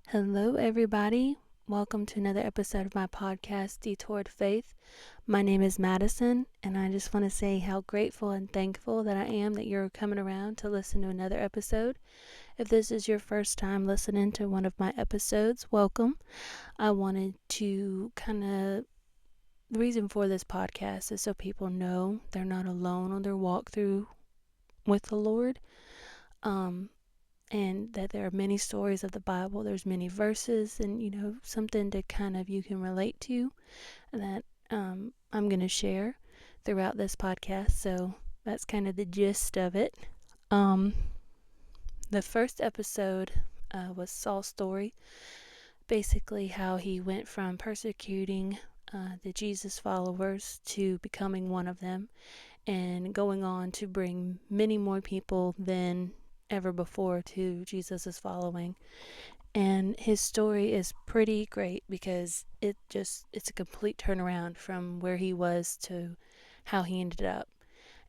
Hello, everybody. Welcome to another episode of my podcast, Detoured Faith. My name is Madison, and I just want to say how grateful and thankful that I am that you're coming around to listen to another episode. If this is your first time listening to one of my episodes, welcome. I wanted to the reason for this podcast is so people know they're not alone on their walk through with the Lord. And that there are many stories of the Bible. There's many verses and, something to you can relate to that I'm going to share throughout this podcast. So that's kind of the gist of it. The first episode was Saul's story, basically how he went from persecuting the Jesus followers to becoming one of them and going on to bring many more people than ever before to Jesus' following. And his story is pretty great because it's a complete turnaround from where he was to how he ended up.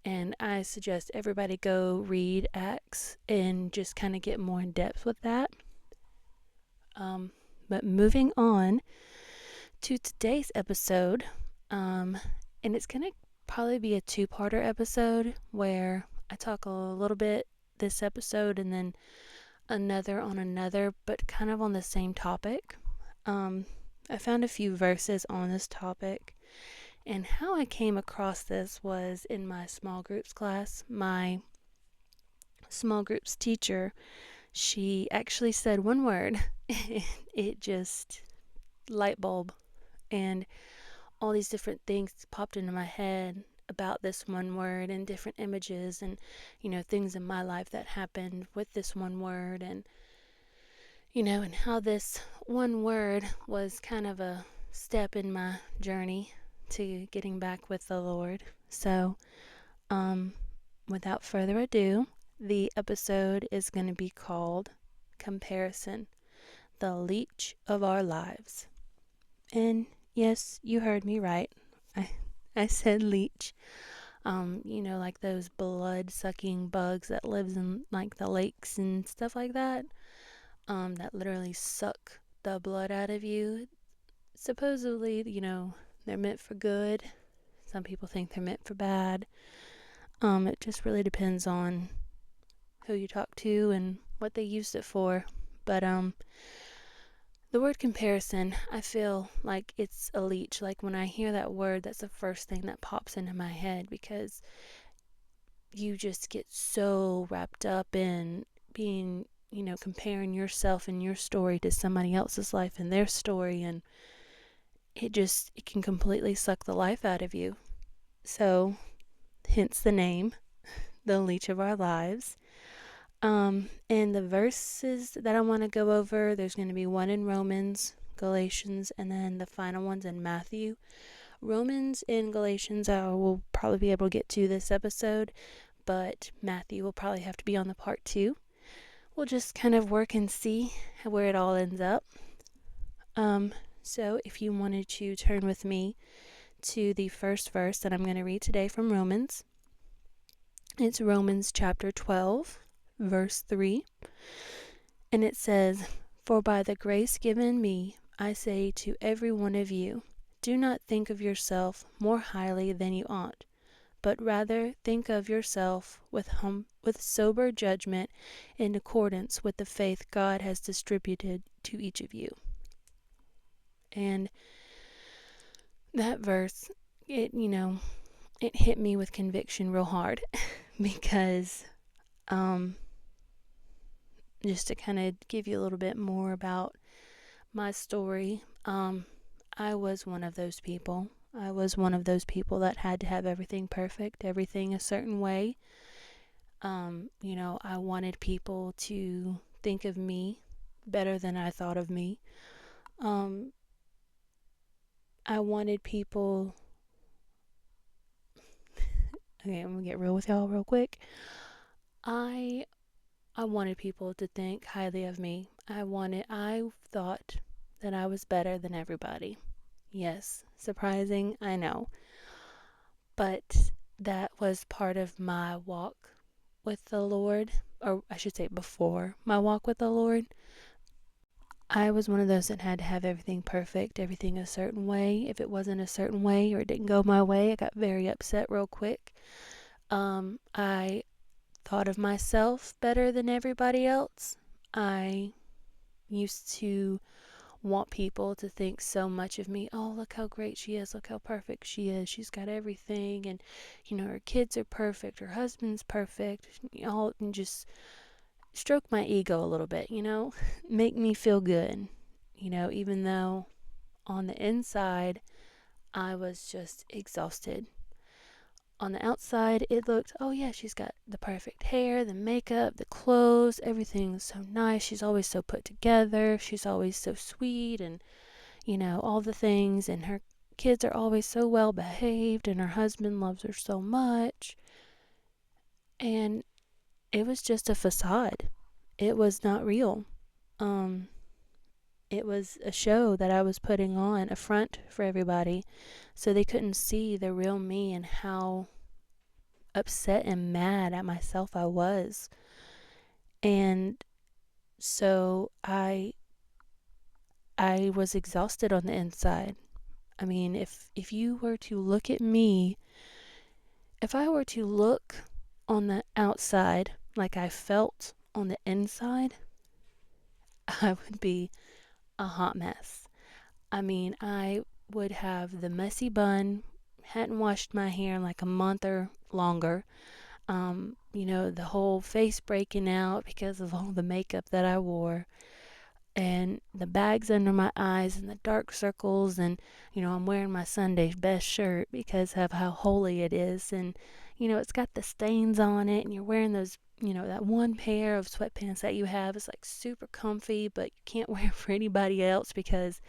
And I suggest everybody go read Acts and just kind of get more in depth with that. But moving on to today's episode, and it's going to probably be a two-parter episode where I talk a little bit this episode and then another, but kind of on the same topic. I found a few verses on this topic, and how I came across this was in my small groups class. My small groups teacher, she actually said one word, and it just light bulb, and all these different things popped into my head about this one word and different images and things in my life that happened with this one word, and and how this one word was kind of a step in my journey to getting back with the Lord. So without further ado, the episode is going to be called Comparison, the Leech of Our Lives. And yes, you heard me right. I said leech. Like those blood-sucking bugs that lives in like the lakes and stuff like that. That literally suck the blood out of you. Supposedly, they're meant for good. Some people think they're meant for bad. It just really depends on who you talk to and what they used it for. But the word comparison, I feel like it's a leech. Like when I hear that word, that's the first thing that pops into my head, because you just get so wrapped up in being, comparing yourself and your story to somebody else's life and their story, and it can completely suck the life out of you. So, hence the name, the Leech of Our Lives. And the verses that I want to go over, there's going to be one in Romans, Galatians, and then the final one's in Matthew. Romans and Galatians I will probably be able to get to this episode, but Matthew will probably have to be on the part 2. We'll just kind of work and see where it all ends up. So if you wanted to turn with me to the first verse that I'm going to read today from Romans, it's Romans chapter 12, verse 3, and it says, "For by the grace given me, I say to every one of you, do not think of yourself more highly than you ought, but rather think of yourself with sober judgment in accordance with the faith God has distributed to each of you." And that verse, it hit me with conviction real hard because just to kind of give you a little bit more about my story, I was one of those people. I was one of those people that had to have everything perfect, everything a certain way. I wanted people to think of me better than I thought of me. I wanted people... Okay, I'm gonna get real with y'all real quick. I wanted people to think highly of me. I thought that I was better than everybody. Yes, surprising, I know. But that was part of my walk with the Lord, or I should say before my walk with the Lord, I was one of those that had to have everything perfect, everything a certain way. If it wasn't a certain way or it didn't go my way, I got very upset real quick. I thought of myself better than everybody else. I used to want people to think so much of me. Oh, look how great she is. Look how perfect she is. She's got everything. And, her kids are perfect. Her husband's perfect. All, and just stroke my ego a little bit, make me feel good, even though on the inside, I was just exhausted. On the outside, it looked, oh yeah, she's got the perfect hair, the makeup, the clothes, everything's so nice. She's always so put together. She's always so sweet and, all the things. And her kids are always so well behaved and her husband loves her so much. And it was just a facade. It was not real. It was a show that I was putting on, a front for everybody, so they couldn't see the real me and how upset and mad at myself I was. And so I was exhausted on the inside. I mean, if you were to look at me, if I were to look on the outside like I felt on the inside, I would be a hot mess. I mean, I would have the messy bun, hadn't washed my hair in like a month or longer. The whole face breaking out because of all the makeup that I wore, and the bags under my eyes and the dark circles, and I'm wearing my Sunday's best shirt because of how holy it is, and it's got the stains on it, and you're wearing those, that one pair of sweatpants that you have is like super comfy, but you can't wear it for anybody else because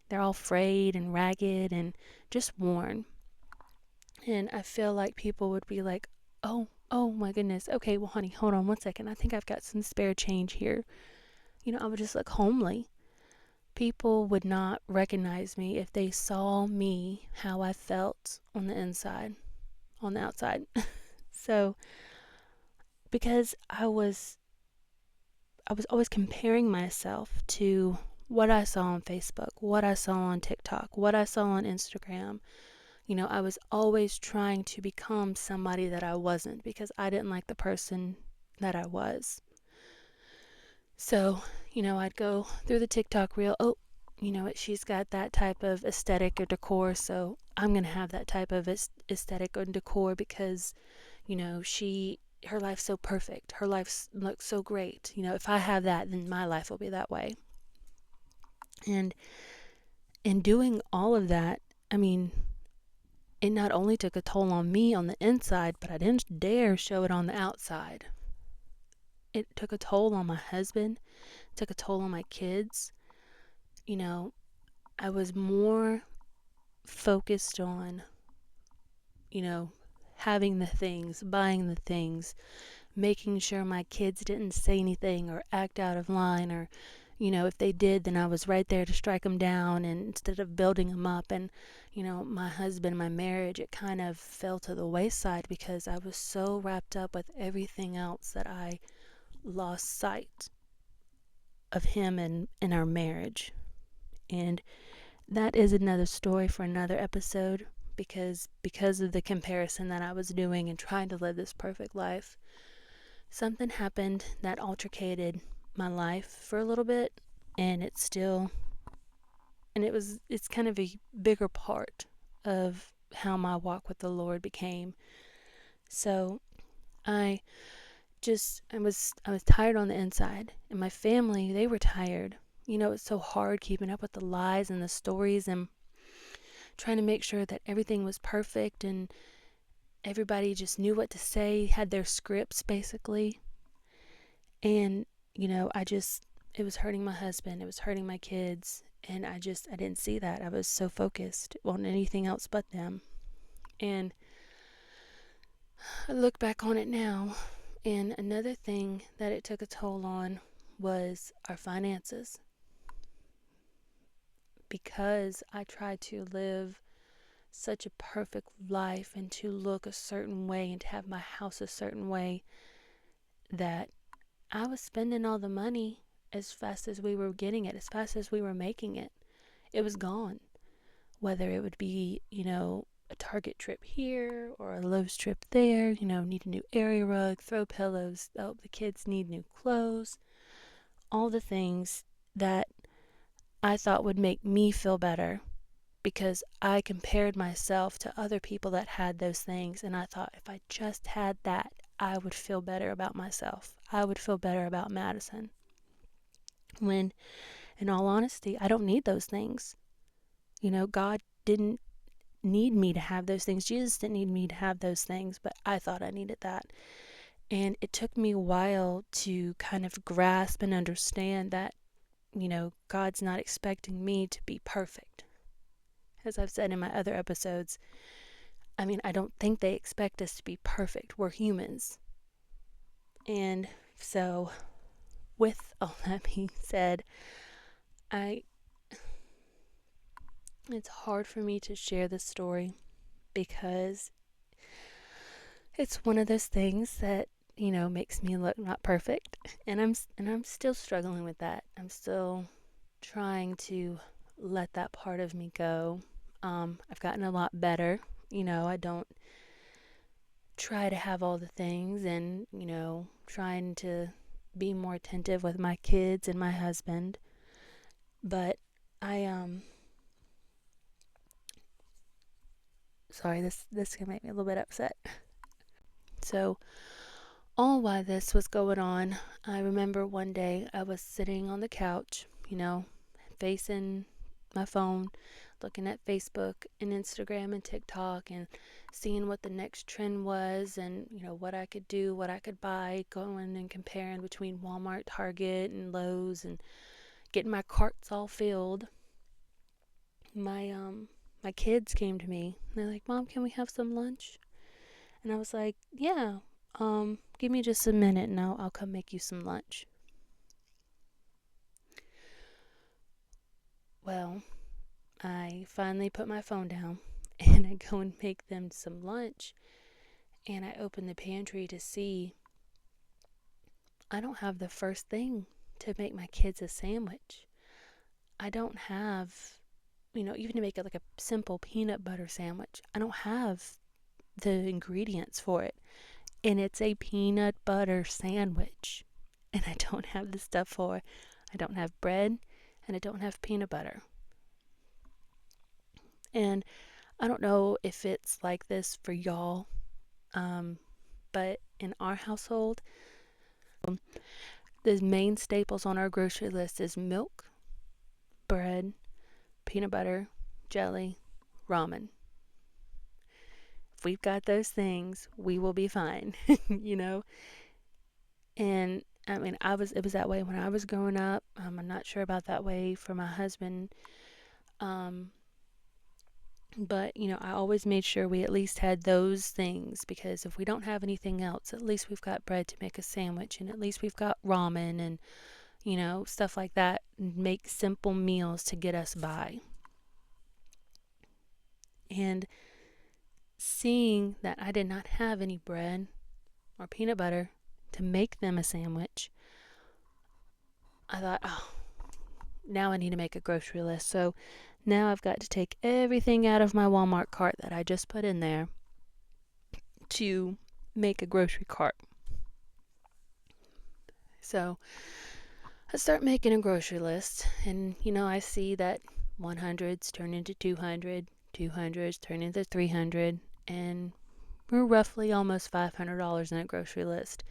they're all frayed and ragged and just worn. And I feel like people would be like, oh my goodness. Okay, well, honey, hold on one second. I think I've got some spare change here. I would just look homely. People would not recognize me if they saw me how I felt on the inside, on the outside. So, because I was always comparing myself to what I saw on Facebook, what I saw on TikTok, what I saw on Instagram. I was always trying to become somebody that I wasn't because I didn't like the person that I was. So, I'd go through the TikTok reel. Oh, she's got that type of aesthetic or decor, so I'm going to have that type of aesthetic or decor because, her life's so perfect. Her life looks so great. If I have that, then my life will be that way. And in doing all of that, I mean, it not only took a toll on me on the inside, but I didn't dare show it on the outside. It took a toll on my husband, took a toll on my kids. I was more focused on, having the things, buying the things, making sure my kids didn't say anything or act out of line, or if they did, then I was right there to strike them down, and instead of building them up. And my husband, my marriage, it kind of fell to the wayside because I was so wrapped up with everything else that I lost sight of him and in our marriage. And that is another story for another episode, because of the comparison that I was doing and trying to live this perfect life, something happened that altercated my life for a little bit, and it's kind of a bigger part of how my walk with the Lord became. So I was tired on the inside, and my family, they were tired. It's so hard keeping up with the lies and the stories and trying to make sure that everything was perfect and everybody just knew what to say, had their scripts basically. And, it was hurting my husband, it was hurting my kids, and I didn't see that. I was so focused on anything else but them. And I look back on it now, and another thing that it took a toll on was our finances. Because I tried to live such a perfect life and to look a certain way and to have my house a certain way, that I was spending all the money as fast as we were getting it, as fast as we were making it. It was gone. Whether it would be, a Target trip here or a Lowe's trip there, need a new area rug, throw pillows, oh, the kids need new clothes, all the things that I thought would make me feel better because I compared myself to other people that had those things, and I thought if I just had that, I would feel better about myself. I would feel better about Madison. When, in all honesty, I don't need those things. God didn't need me to have those things. Jesus didn't need me to have those things, but I thought I needed that. And it took me a while to kind of grasp and understand that, God's not expecting me to be perfect. As I've said in my other episodes, I don't think they expect us to be perfect. We're humans. And so, with all that being said, it's hard for me to share this story because it's one of those things that, makes me look not perfect. And I'm still struggling with that. I'm still trying to let that part of me go. I've gotten a lot better. I don't try to have all the things and, trying to be more attentive with my kids and my husband. But sorry, this can make me a little bit upset. So, all while this was going on, I remember one day I was sitting on the couch, facing my phone, looking at Facebook and Instagram and TikTok and seeing what the next trend was and, what I could do, what I could buy, going and comparing between Walmart, Target, and Lowe's and getting my carts all filled. My kids came to me. They're like, "Mom, can we have some lunch?" And I was like, "Yeah, give me just a minute and I'll come make you some lunch." Well, I finally put my phone down and I go and make them some lunch. And I open the pantry to see I don't have the first thing to make my kids a sandwich. I don't have, even to make it like a simple peanut butter sandwich, I don't have the ingredients for it. And it's a peanut butter sandwich. And I don't have the stuff for it. I don't have bread and I don't have peanut butter. And I don't know if it's like this for y'all, but in our household, the main staples on our grocery list is milk, bread, peanut butter, jelly, ramen. If we've got those things, we will be fine, And it was that way when I was growing up. I'm not sure about that way for my husband. But, I always made sure we at least had those things because if we don't have anything else, at least we've got bread to make a sandwich and at least we've got ramen and, stuff like that. Make simple meals to get us by. And seeing that I did not have any bread or peanut butter to make them a sandwich, I thought, oh, now I need to make a grocery list. So now I've got to take everything out of my Walmart cart that I just put in there to make a grocery cart. So I start making a grocery list and, I see that 100s turn into 200, 200s turn into 300, and we're roughly almost $500 in a grocery list.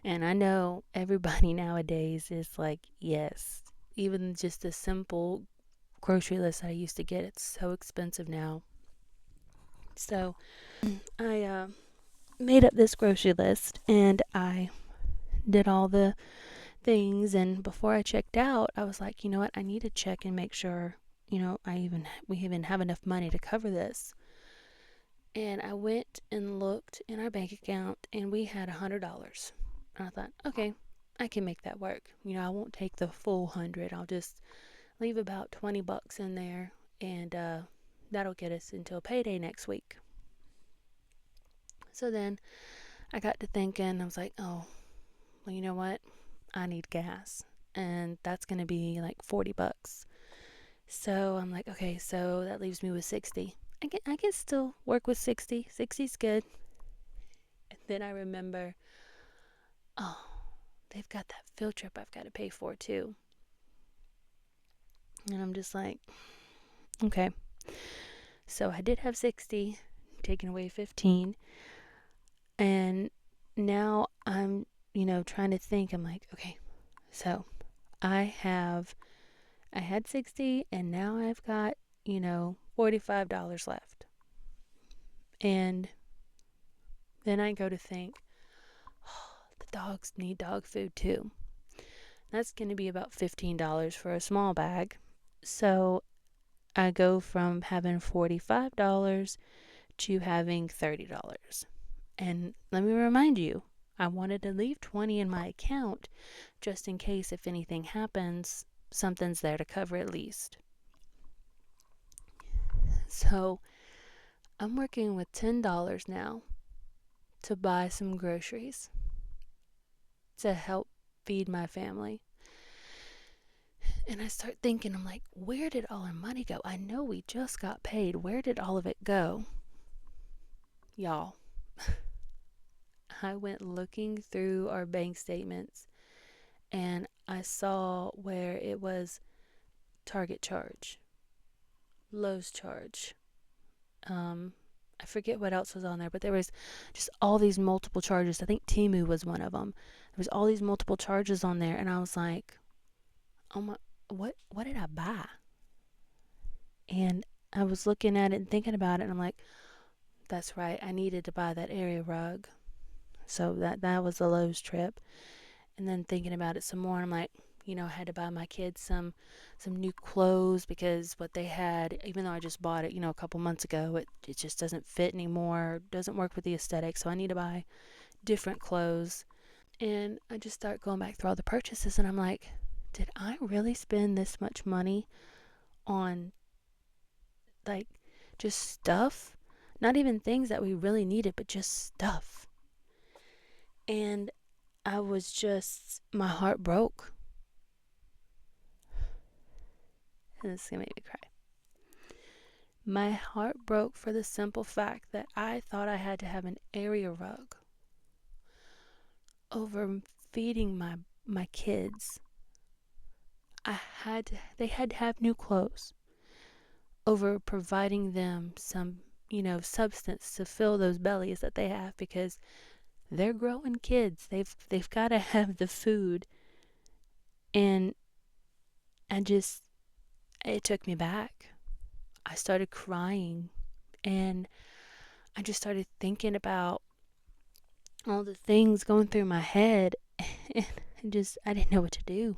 And I know everybody nowadays is like, yes, even just a simple grocery list that I used to get, it's so expensive now. So I made up this grocery list and I did all the things, and before I checked out, I was like, you know what, I need to check and make sure, we even have enough money to cover this. And I went and looked in our bank account and we had $100. And I thought, okay, I can make that work. I won't take the full 100. I'll just leave about $20 in there, and that'll get us until payday next week. So then I got to thinking, I was like, oh, well, you know what? I need gas. And that's going to be like $40. So I'm like, okay, so that leaves me with 60. I can still work with 60. 60's good. And then I remember, oh, they've got that field trip I've got to pay for too. And I'm just like, okay. So I did have 60, taking away 15. And now I'm, trying to think. I'm like, okay, so I had 60 and now I've got, $45 left. And then I go to think, oh, the dogs need dog food too. That's going to be about $15 for a small bag. So I go from having $45 to having $30. And let me remind you, I wanted to leave 20 in my account just in case if anything happens, something's there to cover at least. So I'm working with $10 now to buy some groceries to help feed my family. And I start thinking, I'm like, where did all our money go? I know we just got paid. Where did all of it go? Y'all, I went looking through our bank statements and I saw where it was Target charge, Lowe's charge. I forget what else was on there, but there was just all these multiple charges. I think Temu was one of them. There was all these multiple charges on there, and I was like, "Oh my, what did I buy?" And I was looking at it and thinking about it, and I'm like, "That's right. I needed to buy that area rug." So that was the Lowe's trip. And then thinking about it some more, I'm like, I had to buy my kids some new clothes because what they had, even though I just bought it, a couple months ago, it just doesn't fit anymore, doesn't work with the aesthetic. So I need to buy different clothes. And I just start going back through all the purchases and I'm like, did I really spend this much money on like just stuff? Not even things that we really needed, but just stuff. And I was just, my heart broke. And this is going to make me cry. My heart broke for the simple fact that I thought I had to have an area rug over feeding my kids. They had to have new clothes over providing them some, substance to fill those bellies that they have because they're growing kids. They've got to have the food. And it took me back. I started crying and I just started thinking about all the things going through my head and I didn't know what to do.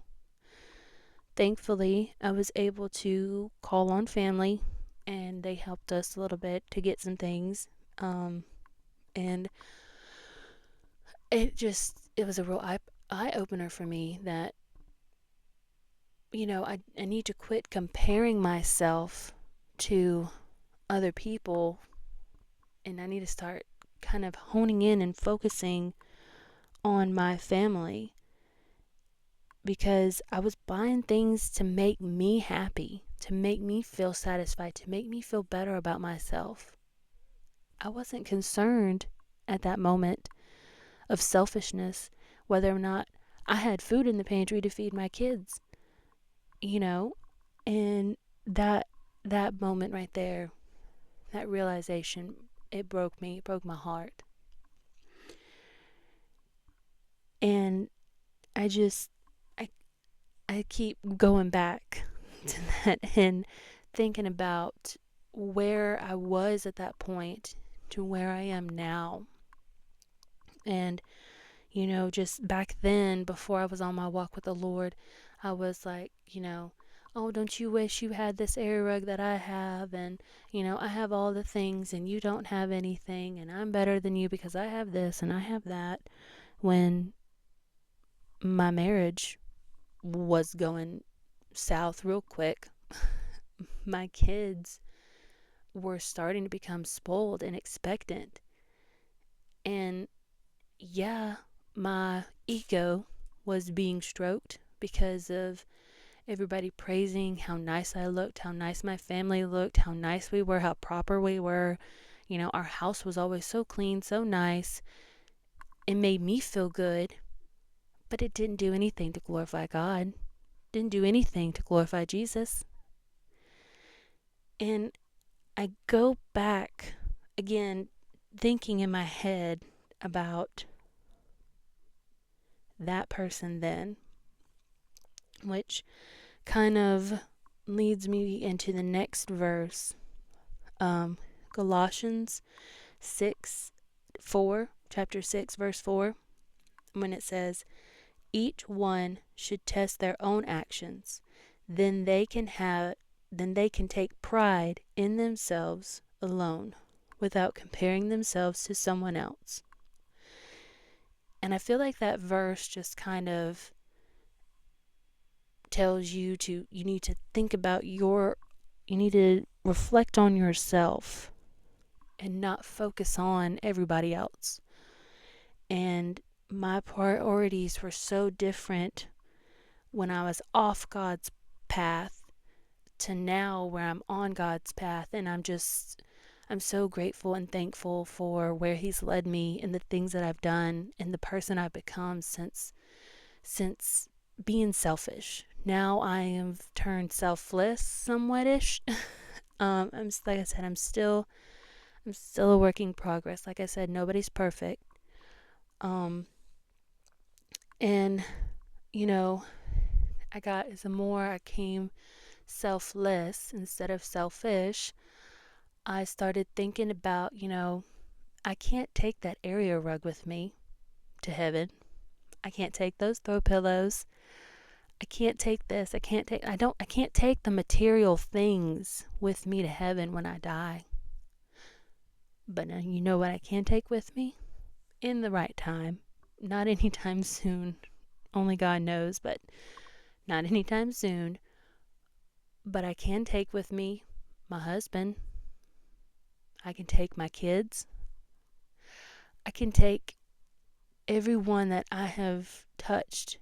Thankfully, I was able to call on family and they helped us a little bit to get some things. And it was a real eye opener for me that, I need to quit comparing myself to other people and I need to start kind of honing in and focusing on my family because I was buying things to make me happy, to make me feel satisfied, to make me feel better about myself. I wasn't concerned at that moment of selfishness whether or not I had food in the pantry to feed my kids, and that moment right there, that realization, it broke me, it broke my heart. And I keep going back to that and thinking about where I was at that point to where I am now. And, just back then, before I was on my walk with the Lord, I was like, oh, don't you wish you had this area rug that I have? And, I have all the things and you don't have anything. And I'm better than you because I have this and I have that. When my marriage was going south real quick, my kids were starting to become spoiled and expectant. And yeah, my ego was being stroked because of everybody praising how nice I looked, how nice my family looked, how nice we were, how proper we were. Our house was always so clean, so nice. It made me feel good, but it didn't do anything to glorify God. Didn't do anything to glorify Jesus. And I go back again, thinking in my head about that person then, which kind of leads me into the next verse, Galatians 6:4, chapter 6, verse 4, when it says, each one should test their own actions, then they can take pride in themselves alone without comparing themselves to someone else. And I feel like that verse just kind of tells you need to think about you need to reflect on yourself and not focus on everybody else. And my priorities were so different when I was off God's path to now where I'm on God's path, and I'm so grateful and thankful for where He's led me and the things that I've done and the person I've become since being selfish. Now I have turned selfless somewhat-ish. Like I said, I'm still a work in progress. Like I said, nobody's perfect. And the more I came selfless instead of selfish, I started thinking about, I can't take that area rug with me to heaven. I can't take those throw pillows. I can't take this. I can't take the material things with me to heaven when I die. But you know what I can take with me? In the right time. Not anytime soon. Only God knows, but not anytime soon. But I can take with me my husband. I can take my kids. I can take everyone that I have touched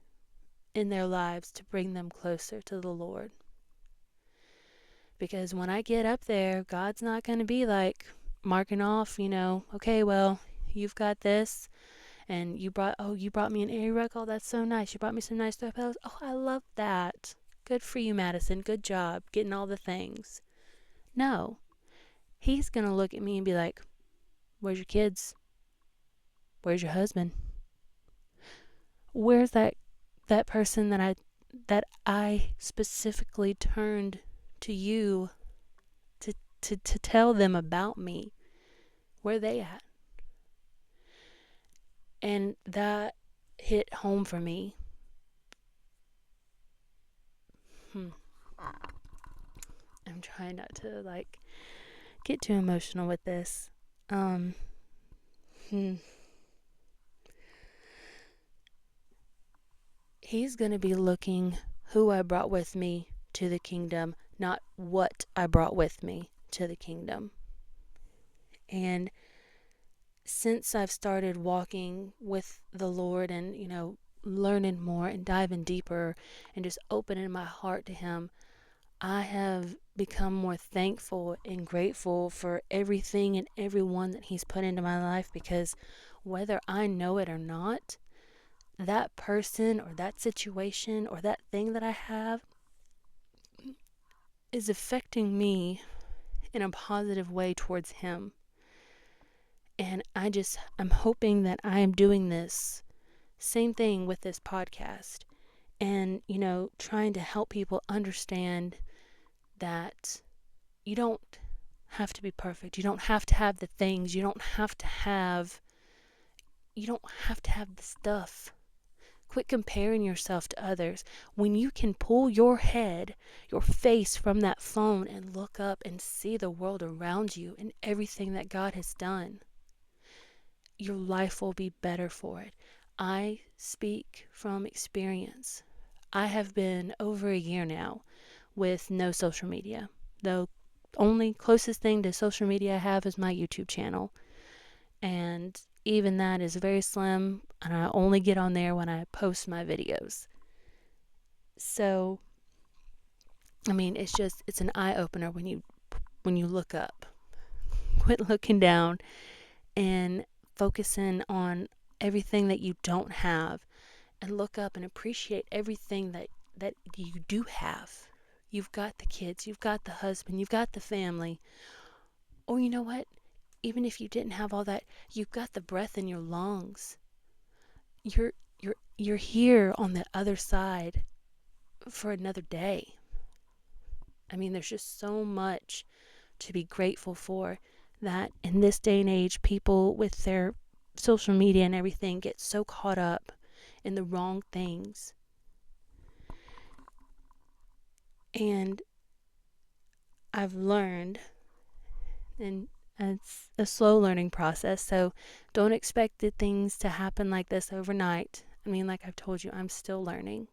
in their lives to bring them closer to the Lord. Because when I get up there, God's not going to be like marking off, okay, well, you've got this, and you brought me an area rug. Oh, that's so nice. You brought me some nice throw pillows. Oh, I love that. Good for you, Madison. Good job getting all the things. No. He's going to look at me and be like, where's your kids? Where's your husband? Where's that person that I specifically turned to you to tell them about me? Where are they at? And that hit home for me. I'm trying not to get too emotional with this. He's going to be looking who I brought with me to the kingdom, not what I brought with me to the kingdom. And since I've started walking with the Lord and, learning more and diving deeper and just opening my heart to Him, I have become more thankful and grateful for everything and everyone that He's put into my life, because whether I know it or not, that person or that situation or that thing that I have is affecting me in a positive way towards Him. And I'm hoping that I am doing this same thing with this podcast and, trying to help people understand that you don't have to be perfect. You don't have to have the things. You don't have to have the stuff. Quit comparing yourself to others. When you can pull your face from that phone and look up and see the world around you and everything that God has done, your life will be better for it. I speak from experience. I have been over a year now with no social media. The only closest thing to social media I have is my YouTube channel. And even that is very slim. and I only get on there when I post my videos. So, I mean, it's an eye opener when you look up. Quit looking down and focusing on everything that you don't have, and look up and appreciate everything that you do have. You've got the kids, you've got the husband, you've got the family. Or you know what? Even if you didn't have all that, you've got the breath in your lungs. You're here on the other side for another day. I mean, there's just so much to be grateful for, that in this day and age, people with their social media and everything get so caught up in the wrong things. And I've learned, and it's a slow learning process, so don't expect the things to happen like this overnight. I mean, like I've told you, I'm still learning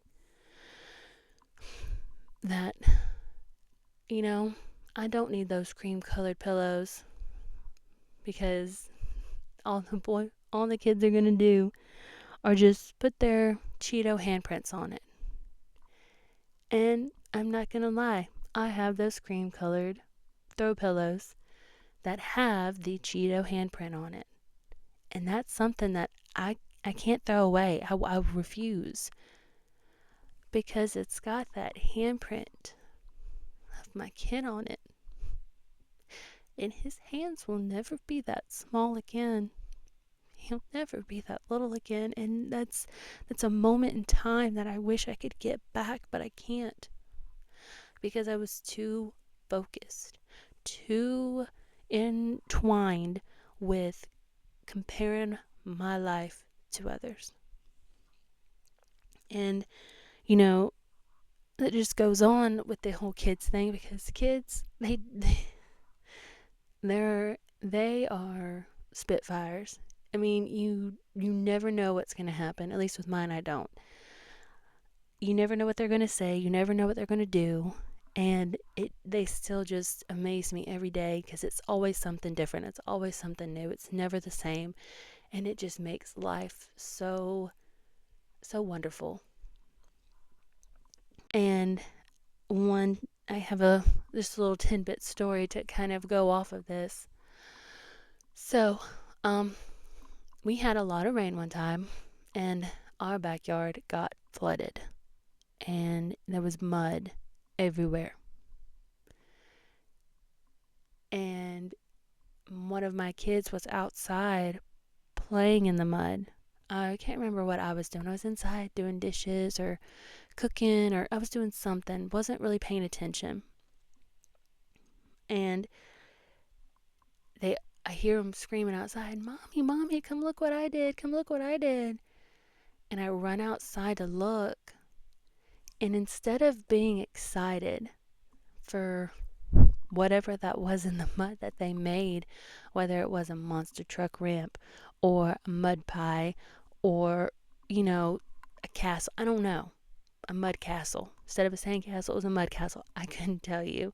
that, you know, I don't need those cream colored pillows, because all the kids are gonna do are just put their Cheeto handprints on it. And I'm not gonna lie, I have those cream colored throw pillows that have the Cheeto handprint on it. And that's something that I can't throw away. I refuse, because it's got that handprint of my kid on it. And his hands will never be that small again. He'll never be that little again. And that's a moment in time that I wish I could get back, but I can't, because I was too focused, too entwined with comparing my life to others. And, you know, it just goes on with the whole kids thing, because kids, they are spitfires. I mean, you never know what's going to happen. At least with mine, I don't. You never know what they're going to say. You never know what they're going to do. And they still just amaze me every day, because it's always something different. It's always something new. It's never the same. And it just makes life so wonderful. And I have this little tidbit story to kind of go off of this. So, we had a lot of rain one time, and our backyard got flooded, and there was mud everywhere. And one of my kids was outside playing in the mud. I can't remember what I was doing. I was inside doing dishes or cooking, or I was doing something. Wasn't really paying attention. And I hear him screaming outside, "Mommy, Mommy, come look what I did. Come look what I did." And I run outside to look. And instead of being excited for whatever that was in the mud that they made, whether it was a monster truck ramp or a mud pie or, a castle, I don't know, a mud castle. Instead of a sand castle, it was a mud castle. I couldn't tell you,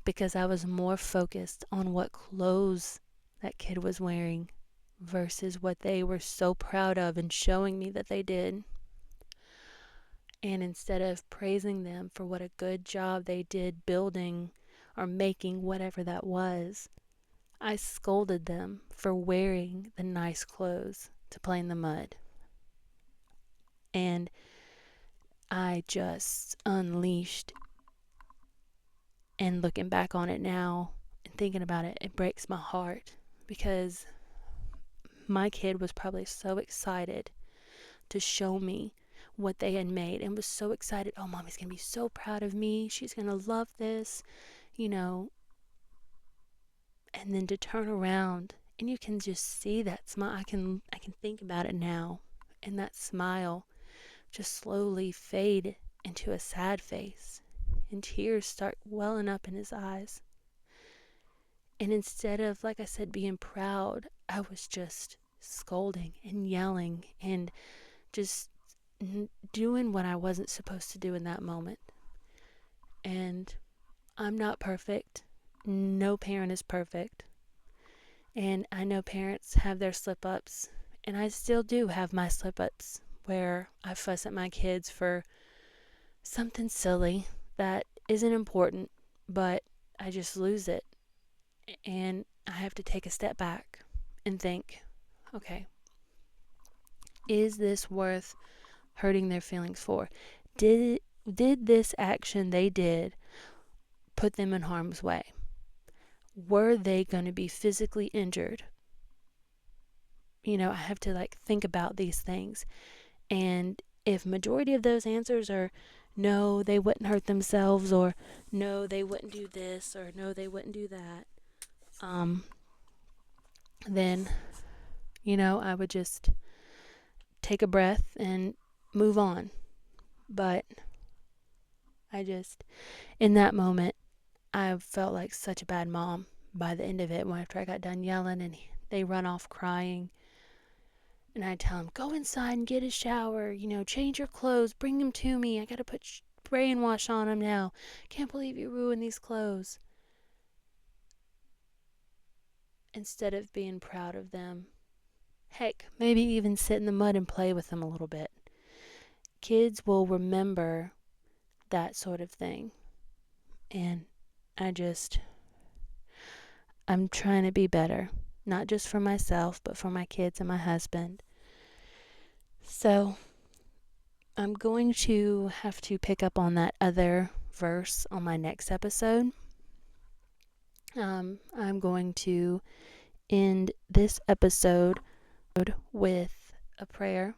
because I was more focused on what clothes that kid was wearing versus what they were so proud of and showing me that they did. And instead of praising them for what a good job they did building or making whatever that was, I scolded them for wearing the nice clothes to play in the mud. And I just unleashed. And looking back on it now and thinking about it, it breaks my heart, because my kid was probably so excited to show me what they had made, and was so excited. Oh, Mommy's going to be so proud of me. She's going to love this, And then to turn around, and you can just see that smile. I can think about it now, and that smile just slowly fade into a sad face, and tears start welling up in his eyes. And instead of, like I said, being proud, I was just scolding and yelling and just doing what I wasn't supposed to do in that moment. And I'm not perfect. No parent is perfect. And I know parents have their slip-ups, And I still do have my slip-ups where I fuss at my kids for something silly that isn't important, but I just lose it. And I have to take a step back and think, okay, is this worth hurting their feelings for? Did this action they did put them in harm's way? Were they going to be physically injured? I have to think about these things. And if majority of those answers are no, they wouldn't hurt themselves, or no, they wouldn't do this, or no, they wouldn't do that, then, I would just take a breath and move on. But in that moment, I felt like such a bad mom by the end of it. After I got done yelling and they run off crying, and I tell them, go inside and get a shower, change your clothes, bring them to me. I got to put brain wash on them now. Can't believe you ruined these clothes. Instead of being proud of them. Heck, maybe even sit in the mud and play with them a little bit. Kids will remember that sort of thing. And I'm trying to be better. Not just for myself, but for my kids and my husband. So, I'm going to have to pick up on that other verse on my next episode. I'm going to end this episode with a prayer.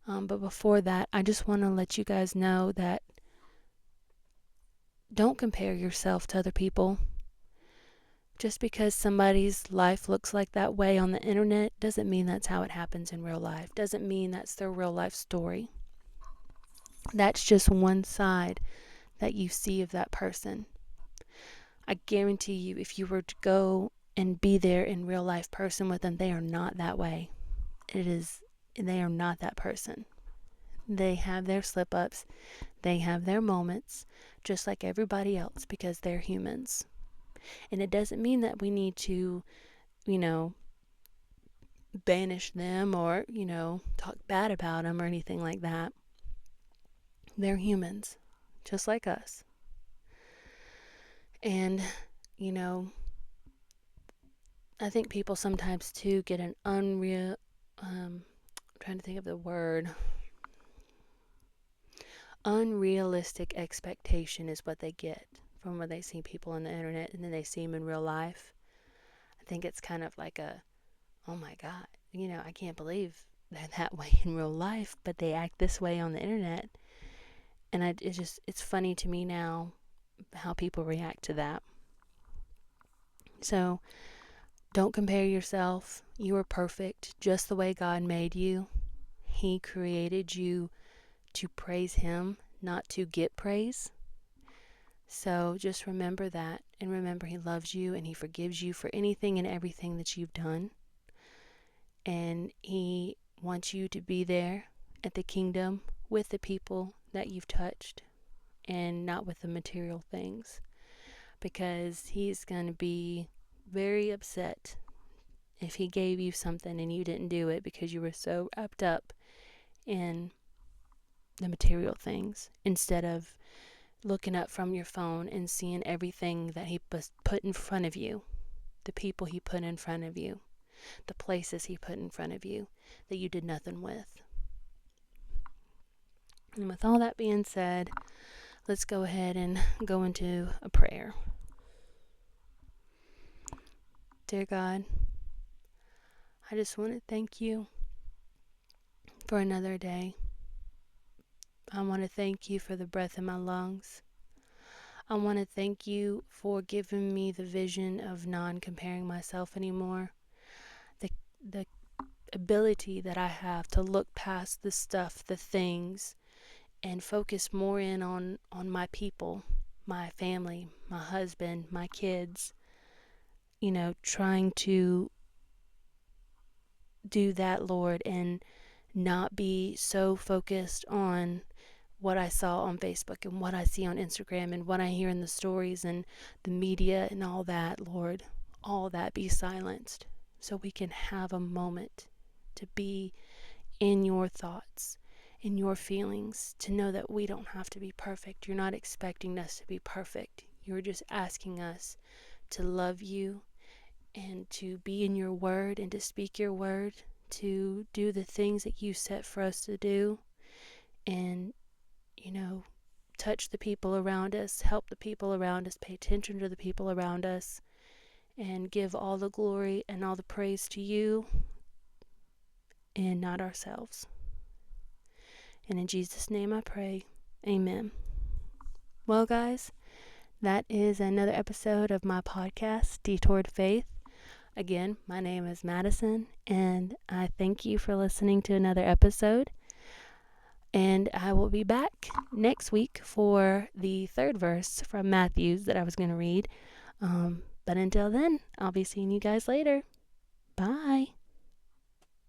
But before that, I just want to let you guys know that don't compare yourself to other people. Just because somebody's life looks like that way on the internet doesn't mean that's how it happens in real life. Doesn't mean that's their real life story. That's just one side that you see of that person. I guarantee you, if you were to go and be there in real life person with them, they are not that way. They are not that person. They have their slip-ups. They have their moments, just like everybody else, because they're humans. And it doesn't mean that we need to, banish them or, talk bad about them or anything like that. They're humans, just like us. And, I think people sometimes too get an I'm trying to think of the word. Unrealistic expectation is what they get from when they see people on the internet and then they see them in real life. I think it's kind of like oh my God, I can't believe they're that way in real life, but they act this way on the internet. And it's funny to me now how people react to that. So don't compare yourself. You are perfect just the way God made you. He created you to praise Him, not to get praise. So just remember that, and remember He loves you and He forgives you for anything and everything that you've done. And He wants you to be there at the kingdom with the people that you've touched and not with the material things, because He's going to be very upset if He gave you something and you didn't do it because you were so wrapped up in the material things, instead of looking up from your phone and seeing everything that He put in front of you, the people He put in front of you, the places He put in front of you that you did nothing with. And with all that being said, let's go ahead and go into a prayer. Dear God, I just want to thank You for another day. I want to thank You for the breath in my lungs. I want to thank You for giving me the vision of non-comparing myself anymore. The ability that I have to look past the stuff, the things, and focus more in on my people, my family, my husband, my kids. Trying to do that, Lord, and not be so focused on what I saw on Facebook and what I see on Instagram and what I hear in the stories and the media and all that, Lord. All that be silenced so we can have a moment to be in your thoughts, in your feelings, to know that we don't have to be perfect. You're not expecting us to be perfect. You're just asking us to love you and to be in your word and to speak your word, to do the things that you set for us to do, and, touch the people around us, help the people around us, pay attention to the people around us, and give all the glory and all the praise to you and not ourselves. And in Jesus' name I pray, amen. Well, guys, that is another episode of my podcast, Detoured Faith. Again, my name is Madison, and I thank you for listening to another episode. And I will be back next week for the third verse from Matthew's that I was going to read. But until then, I'll be seeing you guys later. Bye.